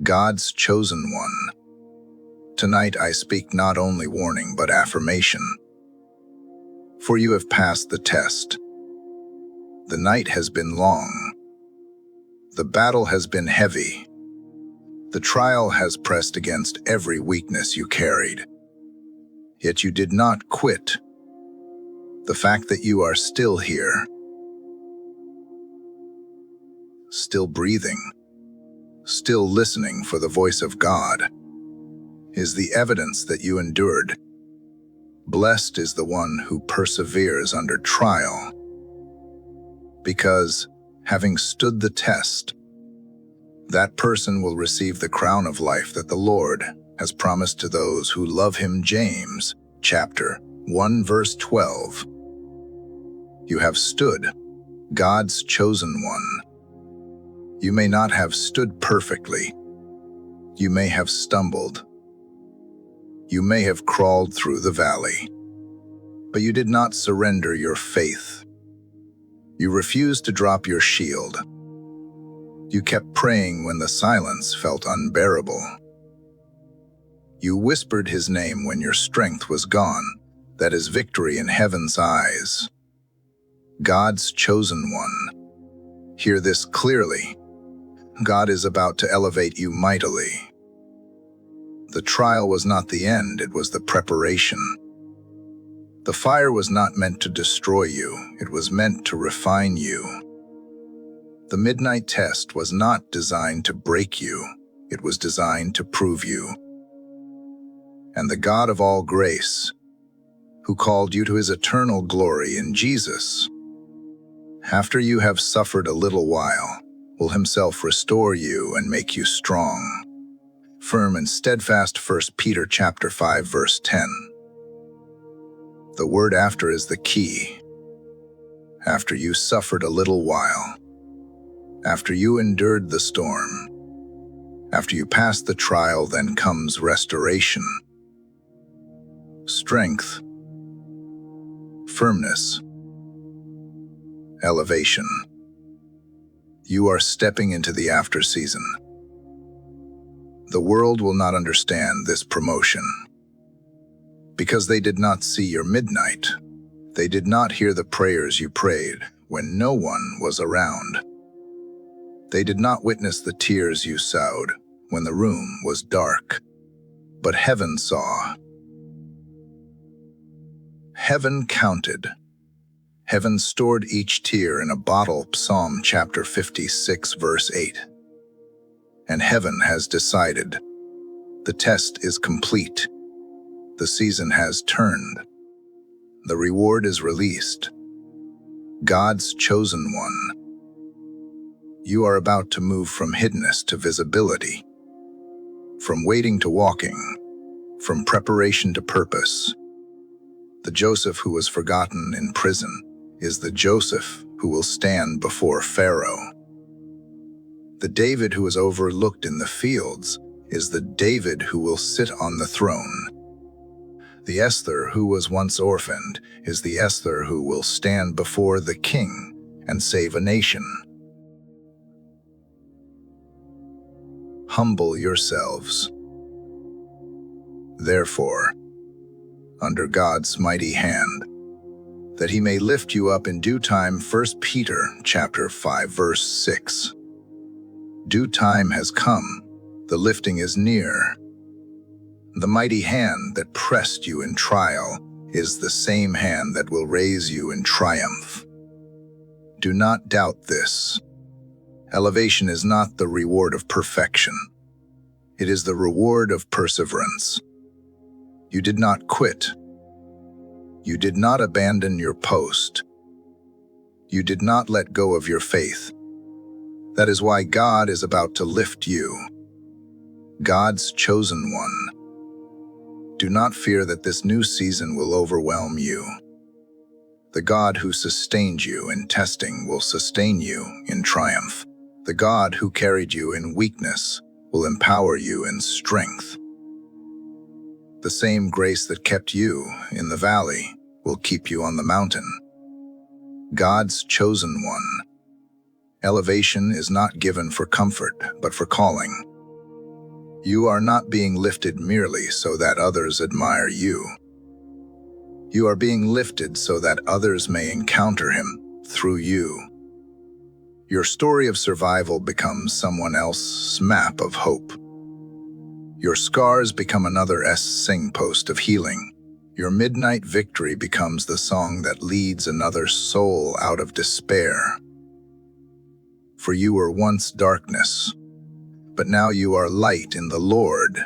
God's chosen one. Tonight I speak not only warning but affirmation. For you have passed the test. The night has been long. The battle has been heavy. The trial has pressed against every weakness you carried. Yet you did not quit. The fact that you are still here, still breathing, still listening for the voice of God, is the evidence that you endured. Blessed is the one who perseveres under trial, because, having stood the test, that person will receive the crown of life that the Lord has promised to those who love him. James, chapter 1, verse 12. You have stood, God's chosen one. You may not have stood perfectly. You may have stumbled. You may have crawled through the valley. But you did not surrender your faith. You refused to drop your shield. You kept praying when the silence felt unbearable. You whispered his name when your strength was gone. That is victory in heaven's eyes. God's chosen one. Hear this clearly. God is about to elevate you mightily. The trial was not the end, it was the preparation. The fire was not meant to destroy you, it was meant to refine you. The midnight test was not designed to break you, it was designed to prove you. And the God of all grace, who called you to his eternal glory in Jesus, after you have suffered a little while, will himself restore you and make you strong, firm and steadfast. 1 Peter chapter 5, verse 10. The word after is the key. After you suffered a little while, after you endured the storm, after you passed the trial, then comes restoration, strength, firmness, elevation. You are stepping into the after season. The world will not understand this promotion, because they did not see your midnight. They did not hear the prayers you prayed when no one was around. They did not witness the tears you sowed when the room was dark. But heaven saw. Heaven counted. Heaven stored each tear in a bottle. Psalm chapter 56, verse 8. And heaven has decided. The test is complete. The season has turned. The reward is released. God's chosen one. You are about to move from hiddenness to visibility, from waiting to walking, from preparation to purpose. The Joseph who was forgotten in prison is the Joseph who will stand before Pharaoh. The David who was overlooked in the fields is the David who will sit on the throne. The Esther who was once orphaned is the Esther who will stand before the king and save a nation. Humble yourselves, therefore, under God's mighty hand, that he may lift you up in due time. 1 Peter chapter 5, verse 6. Due time has come, the lifting is near. The mighty hand that pressed you in trial is the same hand that will raise you in triumph. Do not doubt this. Elevation is not the reward of perfection. It is the reward of perseverance. You did not quit. You did not abandon your post. You did not let go of your faith. That is why God is about to lift you. God's chosen one. Do not fear that this new season will overwhelm you. The God who sustained you in testing will sustain you in triumph. The God who carried you in weakness will empower you in strength. The same grace that kept you in the valley will keep you on the mountain. God's chosen one. Elevation is not given for comfort, but for calling. You are not being lifted merely so that others admire you. You are being lifted so that others may encounter him through you. Your story of survival becomes someone else's map of hope. Your scars become another signpost of healing. Your midnight victory becomes the song that leads another soul out of despair. For you were once darkness, but now you are light in the Lord.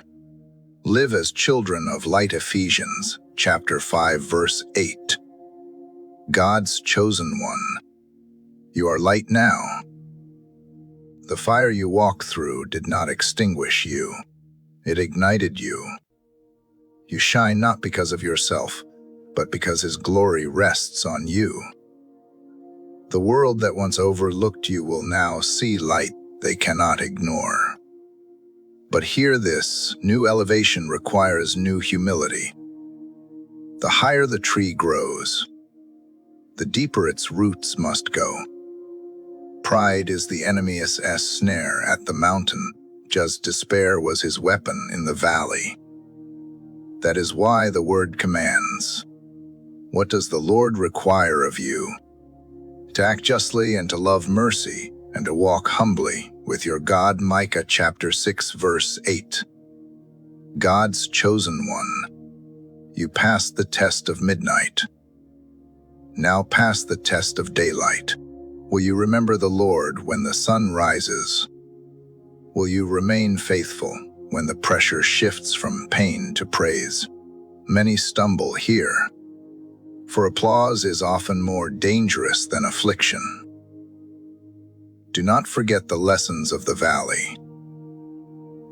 Live as children of light. Ephesians chapter 5 verse 8. God's chosen one. You are light now. The fire you walk through did not extinguish you. It ignited you. You shine not because of yourself, but because his glory rests on you. The world that once overlooked you will now see light they cannot ignore. But hear this, new elevation requires new humility. The higher the tree grows, the deeper its roots must go. Pride is the enemy's snare at the mountain, just despair was his weapon in the valley. That is why the word commands. What does the Lord require of you? To act justly and to love mercy and to walk humbly with your God. Micah chapter 6 verse 8. God's chosen one. You passed the test of midnight. Now pass the test of daylight. Will you remember the Lord when the sun rises? Will you remain faithful when the pressure shifts from pain to praise? Many stumble here, for applause is often more dangerous than affliction. Do not forget the lessons of the valley.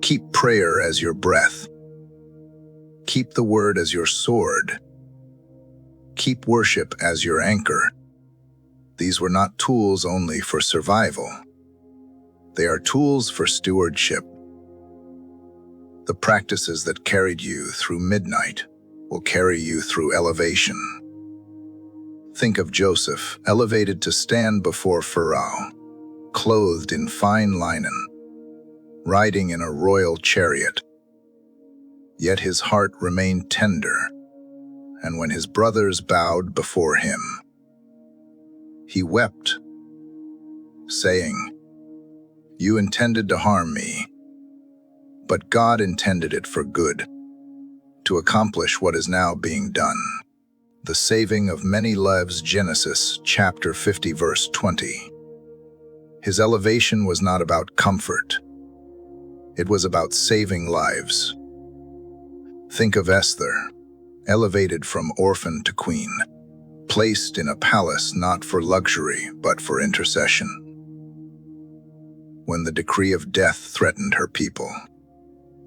Keep prayer as your breath. Keep the word as your sword. Keep worship as your anchor. These were not tools only for survival. They are tools for stewardship. The practices that carried you through midnight will carry you through elevation. Think of Joseph, elevated to stand before Pharaoh, clothed in fine linen, riding in a royal chariot. Yet his heart remained tender, and when his brothers bowed before him, he wept, saying, "You intended to harm me, but God intended it for good, to accomplish what is now being done, the saving of many lives." Genesis chapter 50 verse 20. His elevation was not about comfort. It was about saving lives. Think of Esther, elevated from orphan to queen, placed in a palace not for luxury but for intercession. When the decree of death threatened her people,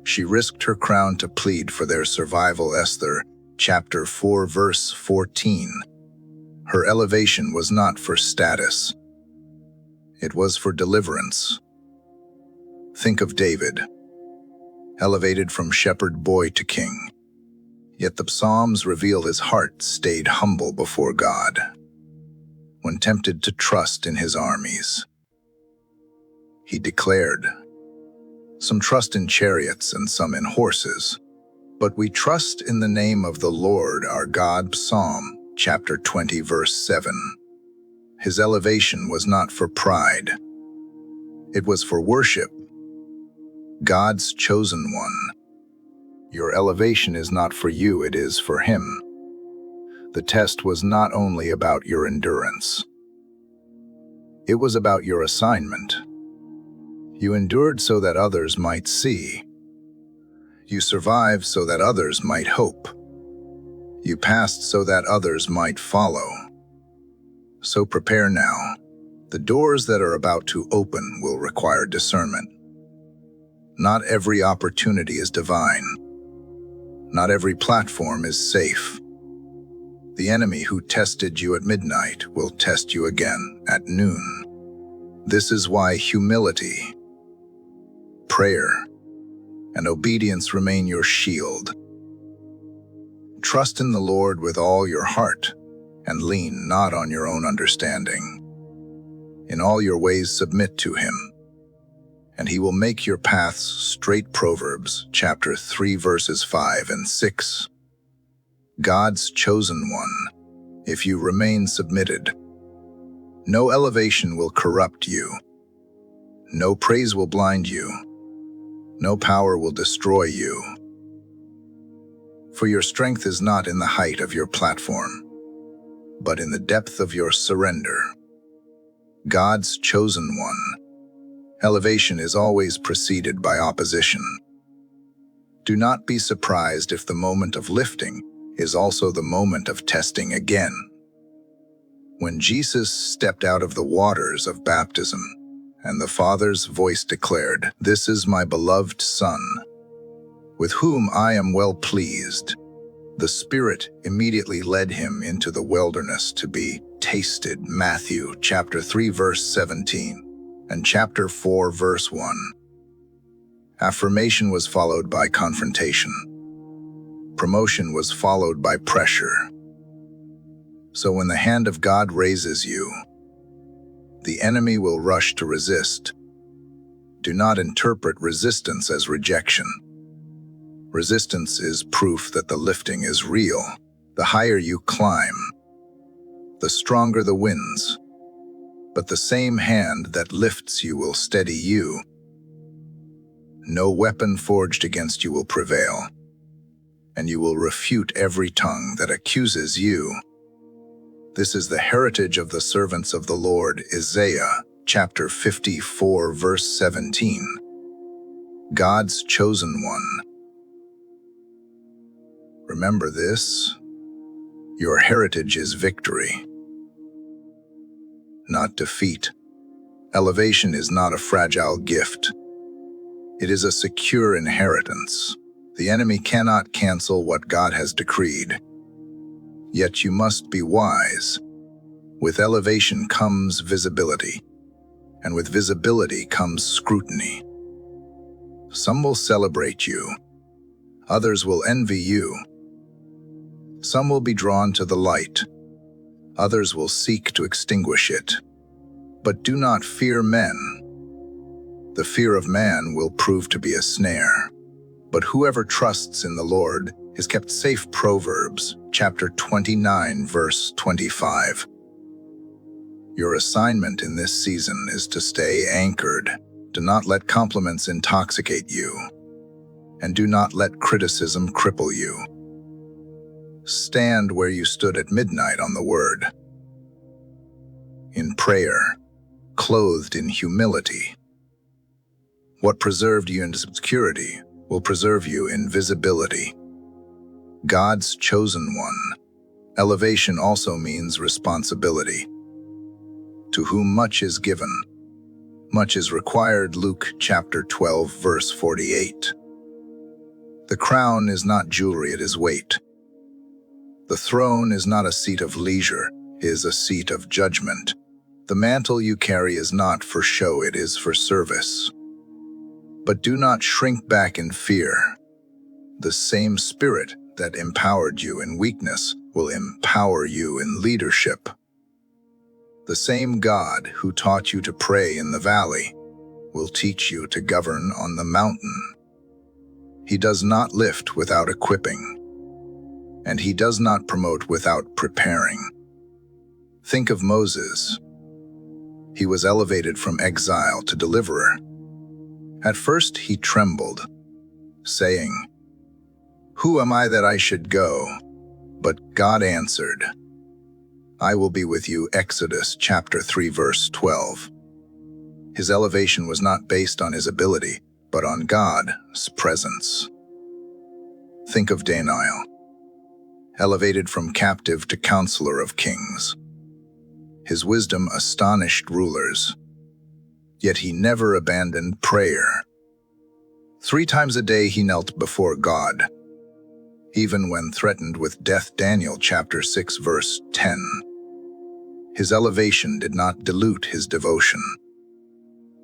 she risked her crown to plead for their survival. Esther chapter 4 verse 14. Her elevation was not for status. It was for deliverance. Think of David, elevated from shepherd boy to king. Yet the Psalms reveal his heart stayed humble before God when tempted to trust in his armies. He declared, "Some trust in chariots and some in horses, but we trust in the name of the Lord our God." Psalm chapter 20 verse 7. His elevation was not for pride. It was for worship. God's chosen one. Your elevation is not for you, it is for him. The test was not only about your endurance. It was about your assignment. You endured so that others might see. You survived so that others might hope. You passed so that others might follow. So prepare now. The doors that are about to open will require discernment. Not every opportunity is divine. Not every platform is safe. The enemy who tested you at midnight will test you again at noon. This is why humility, prayer, and obedience remain your shield. Trust in the Lord with all your heart, and lean not on your own understanding. In all your ways submit to him, and he will make your paths straight. Proverbs chapter 3 verses 5 and 6. God's chosen one, if you remain submitted. No elevation will corrupt you. No praise will blind you. No power will destroy you. For your strength is not in the height of your platform, but in the depth of your surrender. God's chosen one. Elevation is always preceded by opposition. Do not be surprised if the moment of lifting is also the moment of testing again. When Jesus stepped out of the waters of baptism, and the Father's voice declared, "This is my beloved Son, with whom I am well pleased," the Spirit immediately led him into the wilderness to be tasted. Matthew chapter 3 verse 17 and chapter 4 verse 1. Affirmation was followed by confrontation. Promotion was followed by pressure. So when the hand of God raises you, the enemy will rush to resist. Do not interpret resistance as rejection. Resistance is proof that the lifting is real. The higher you climb, the stronger the winds. But the same hand that lifts you will steady you. No weapon forged against you will prevail, and you will refute every tongue that accuses you. This is the heritage of the servants of the Lord. Isaiah chapter 54 verse 17. God's chosen one. Remember this: your heritage is victory, not defeat. Elevation is not a fragile gift. It is a secure inheritance. The enemy cannot cancel what God has decreed. Yet you must be wise. With elevation comes visibility, and with visibility comes scrutiny. Some will celebrate you. Others will envy you. Some will be drawn to the light. Others will seek to extinguish it. But do not fear men. The fear of man will prove to be a snare. But whoever trusts in the Lord is kept safe. Proverbs chapter 29 verse 25. Your assignment in this season is to stay anchored. Do not let compliments intoxicate you, and do not let criticism cripple you. Stand where you stood at midnight on the word. In prayer, clothed in humility. What preserved you in obscurity will preserve you in visibility. God's chosen one. Elevation also means responsibility. To whom much is given, much is required. Luke chapter 12 verse 48. The crown is not jewelry, it is weight. The throne is not a seat of leisure, it is a seat of judgment. The mantle you carry is not for show, it is for service. But do not shrink back in fear. The same Spirit that empowered you in weakness will empower you in leadership. The same God who taught you to pray in the valley will teach you to govern on the mountain. He does not lift without equipping, and he does not promote without preparing. Think of Moses. He was elevated from exile to deliverer. At first he trembled, saying, "Who am I that I should go?" But God answered, "I will be with you." Exodus chapter 3 verse 12. His elevation was not based on his ability, but on God's presence. Think of Daniel, elevated from captive to counselor of kings. His wisdom astonished rulers, yet he never abandoned prayer. 3 times a day he knelt before God, even when threatened with death. Daniel chapter 6 verse 10. His elevation did not dilute his devotion.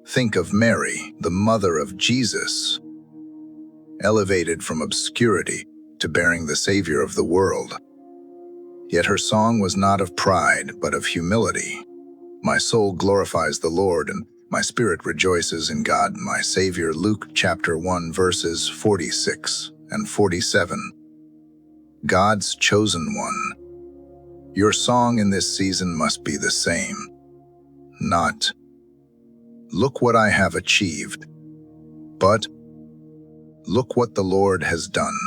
Think of Mary, the mother of Jesus, elevated from obscurity to bearing the Savior of the world. Yet her song was not of pride, but of humility. My soul glorifies the Lord, and My spirit rejoices in God, my Savior. Luke chapter 1, verses 46 and 47. God's chosen one. Your song in this season must be the same. Not, "Look what I have achieved," but, "Look what the Lord has done."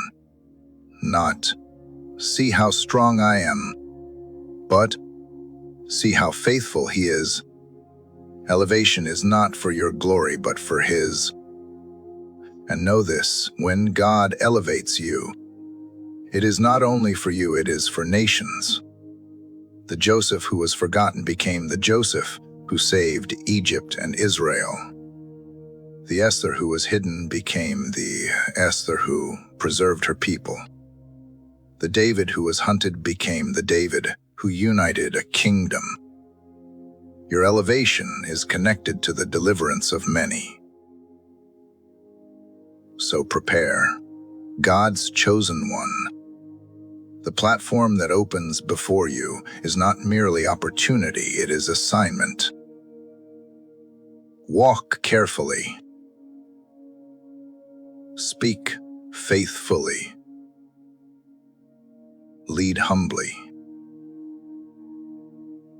Not, "See how strong I am," but, "See how faithful He is." Elevation is not for your glory, but for His. And know this, when God elevates you, it is not only for you, it is for nations. The Joseph who was forgotten became the Joseph who saved Egypt and Israel. The Esther who was hidden became the Esther who preserved her people. The David who was hunted became the David who united a kingdom. Your elevation is connected to the deliverance of many. So prepare. God's chosen one. The platform that opens before you is not merely opportunity, it is assignment. Walk carefully. Speak faithfully. Lead humbly.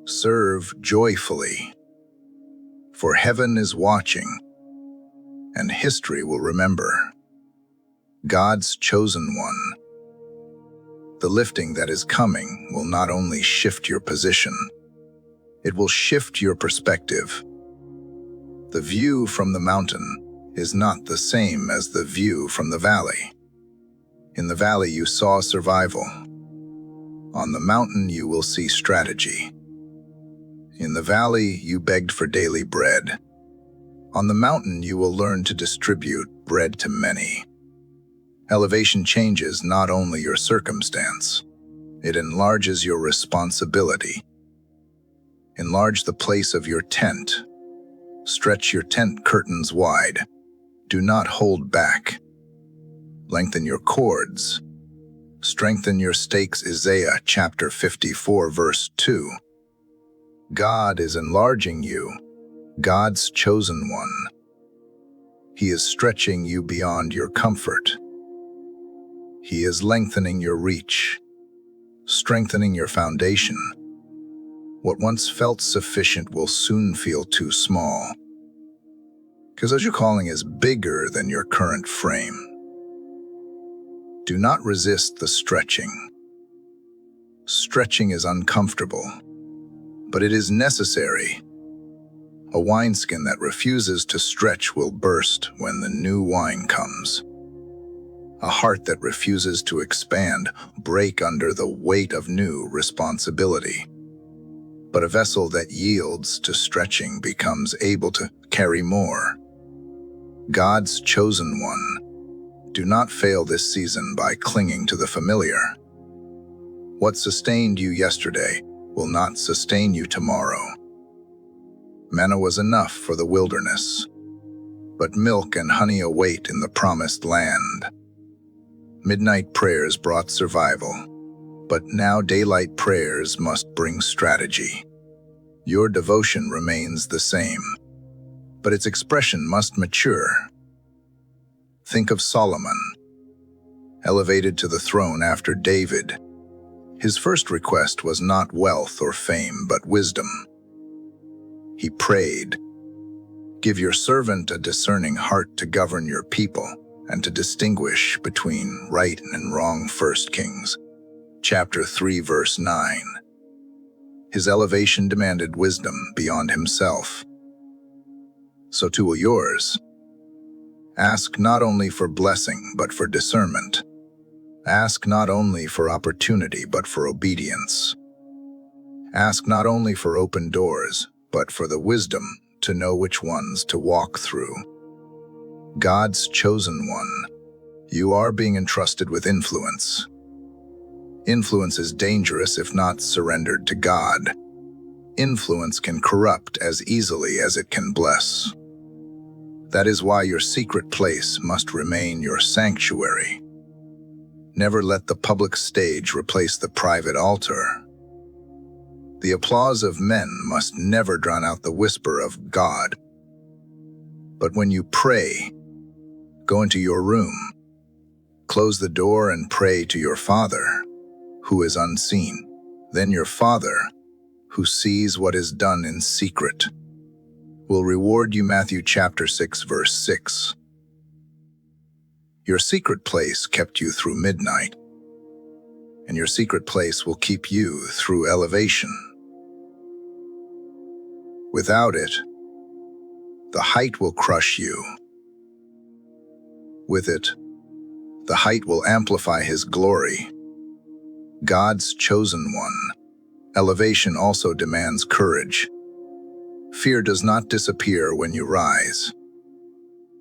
Serve joyfully. For heaven is watching, and history will remember. God's chosen one. The lifting that is coming will not only shift your position, it will shift your perspective. The view from the mountain is not the same as the view from the valley. In the valley you saw survival. On the mountain you will see strategy. In the valley you begged for daily bread. On the mountain you will learn to distribute bread to many. Elevation changes not only your circumstance, it enlarges your responsibility. Enlarge the place of your tent. Stretch your tent curtains wide. Do not hold back. Lengthen your cords. Strengthen your stakes. Isaiah chapter 54, verse 2. God is enlarging you, God's chosen one. He is stretching you beyond your comfort. He is lengthening your reach, strengthening your foundation. What once felt sufficient will soon feel too small, because your calling is bigger than your current frame. Do not resist the stretching. Stretching is uncomfortable, but it is necessary. A wineskin that refuses to stretch will burst when the new wine comes. A heart that refuses to expand break under the weight of new responsibility. But a vessel that yields to stretching becomes able to carry more. God's chosen one. Do not fail this season by clinging to the familiar. What sustained you yesterday will not sustain you tomorrow. Manna was enough for the wilderness, but milk and honey await in the promised land. Midnight prayers brought survival, but now daylight prayers must bring strategy. Your devotion remains the same, but its expression must mature. Think of Solomon, elevated to the throne after David. His first request was not wealth or fame, but wisdom. He prayed, "Give your servant a discerning heart to govern your people and to distinguish between right and wrong." 1 Kings, chapter 3, verse 9. His elevation demanded wisdom beyond himself. So too will yours. Ask not only for blessing, but for discernment. Ask not only for opportunity, but for obedience. Ask not only for open doors, but for the wisdom to know which ones to walk through. God's chosen one. You are being entrusted with influence. Influence is dangerous if not surrendered to God. Influence can corrupt as easily as it can bless. That is why your secret place must remain your sanctuary. Never let the public stage replace the private altar. The applause of men must never drown out the whisper of God. But when you pray, go into your room, close the door and pray to your Father, who is unseen. Then your Father, who sees what is done in secret, will reward you. Matthew chapter 6, verse 6. Your secret place kept you through midnight, and your secret place will keep you through elevation. Without it, the height will crush you. With it, the height will amplify His glory. God's chosen one. Elevation also demands courage. Fear does not disappear when you rise.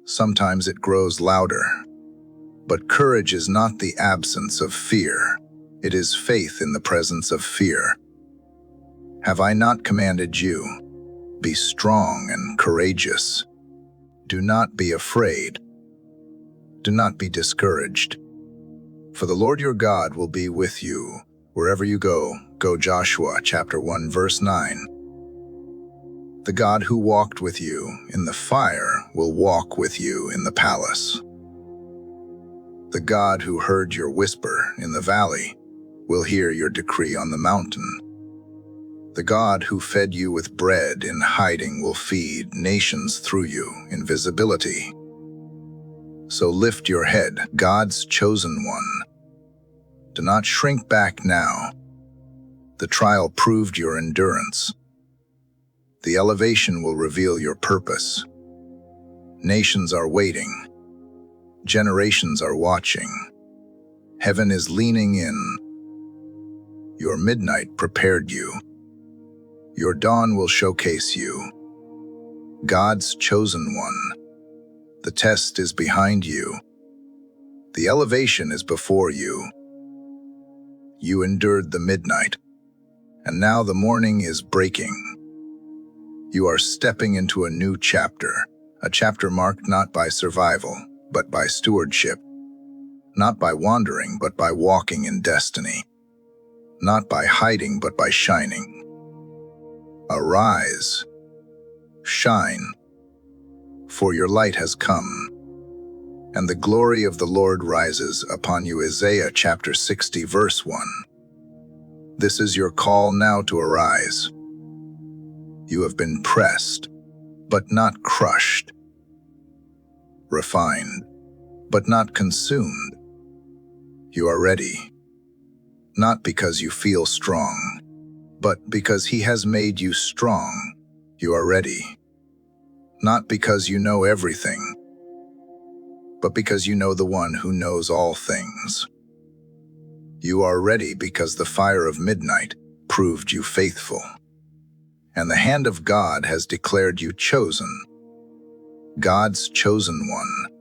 Sometimes it grows louder. But courage is not the absence of fear. It is faith in the presence of fear. Have I not commanded you? Be strong and courageous. Do not be afraid. Do not be discouraged. For the Lord your God will be with you wherever you go. Go Joshua chapter 1 verse 9. The God who walked with you in the fire will walk with you in the palace. The God who heard your whisper in the valley will hear your decree on the mountain. The God who fed you with bread in hiding will feed nations through you in visibility. So lift your head, God's chosen one. Do not shrink back now. The trial proved your endurance. The elevation will reveal your purpose. Nations are waiting. Generations are watching. Heaven is leaning in. Your midnight prepared you. Your dawn will showcase you. God's chosen one. The test is behind you. The elevation is before you. You endured the midnight, and now the morning is breaking. You are stepping into a new chapter, a chapter marked not by survival, but by stewardship, not by wandering, but by walking in destiny, not by hiding, but by shining. Arise, shine, for your light has come, and the glory of the Lord rises upon you. Isaiah chapter 60 verse 1. This is your call now to arise. You have been pressed, but not crushed, refined, but not consumed. You are ready, not because you feel strong, but because He has made you strong. You are ready, not because you know everything, but because you know the one who knows all things. You are ready because the fire of midnight proved you faithful, and the hand of God has declared you chosen. God's chosen one.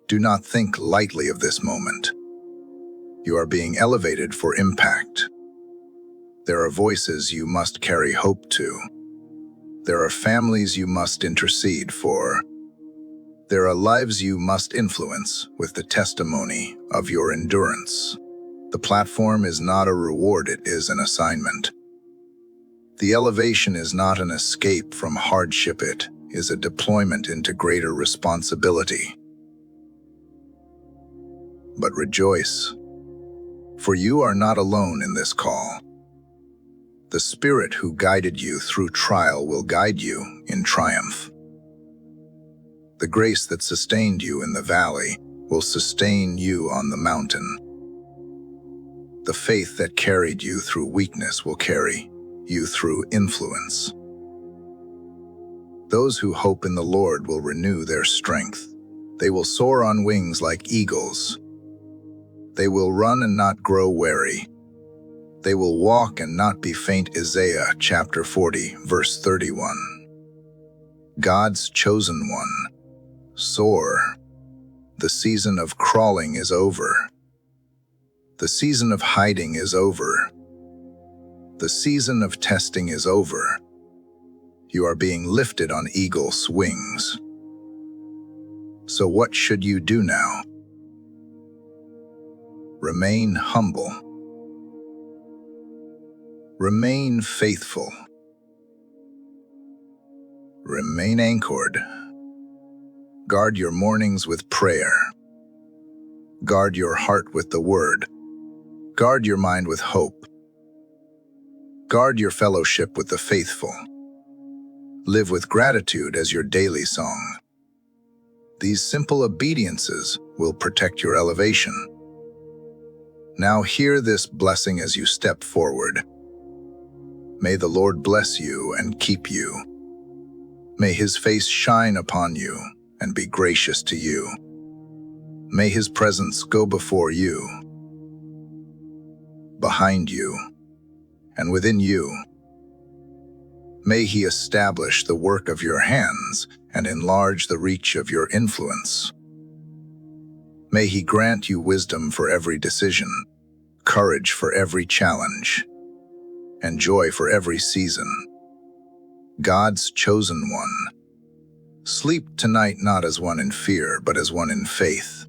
Do not think lightly of this moment. You are being elevated for impact. There are voices you must carry hope to. There are families you must intercede for. There are lives you must influence with the testimony of your endurance. The platform is not a reward, it is an assignment. The elevation is not an escape from hardship, it is a deployment into greater responsibility. But rejoice, for you are not alone in this call. The Spirit who guided you through trial will guide you in triumph. The grace that sustained you in the valley will sustain you on the mountain. The faith that carried you through weakness will carry you through influence. Those who hope in the Lord will renew their strength. They will soar on wings like eagles. They will run and not grow weary. They will walk and not be faint. Isaiah chapter 40, verse 31. God's chosen one. Soar. The season of crawling is over. The season of hiding is over. The season of testing is over. You are being lifted on eagle's wings. So what should you do now? Remain humble. Remain faithful. Remain anchored. Guard your mornings with prayer. Guard your heart with the word. Guard your mind with hope. Guard your fellowship with the faithful. Live with gratitude as your daily song. These simple obediences will protect your elevation. Now hear this blessing as you step forward. May the Lord bless you and keep you. May his face shine upon you and be gracious to you. May his presence go before you, behind you, and within you. May he establish the work of your hands and enlarge the reach of your influence. May he grant you wisdom for every decision, courage for every challenge, and joy for every season. God's chosen one. Sleep tonight not as one in fear, but as one in faith.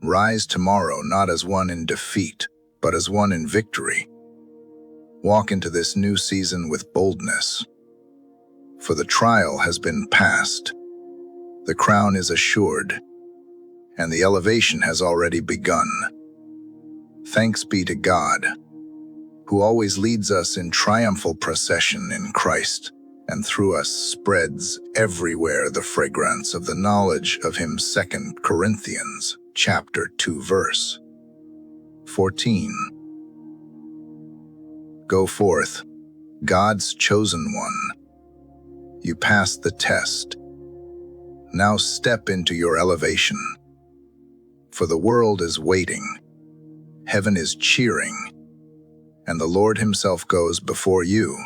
Rise tomorrow not as one in defeat, but as one in victory. Walk into this new season with boldness. For the trial has been passed, the crown is assured, and the elevation has already begun. Thanks be to God, who always leads us in triumphal procession in Christ, and through us spreads everywhere the fragrance of the knowledge of him. 2 Corinthians chapter 2 verse 14. Go forth, God's chosen one. You passed the test. Now step into your elevation. For the world is waiting, heaven is cheering, and the Lord himself goes before you.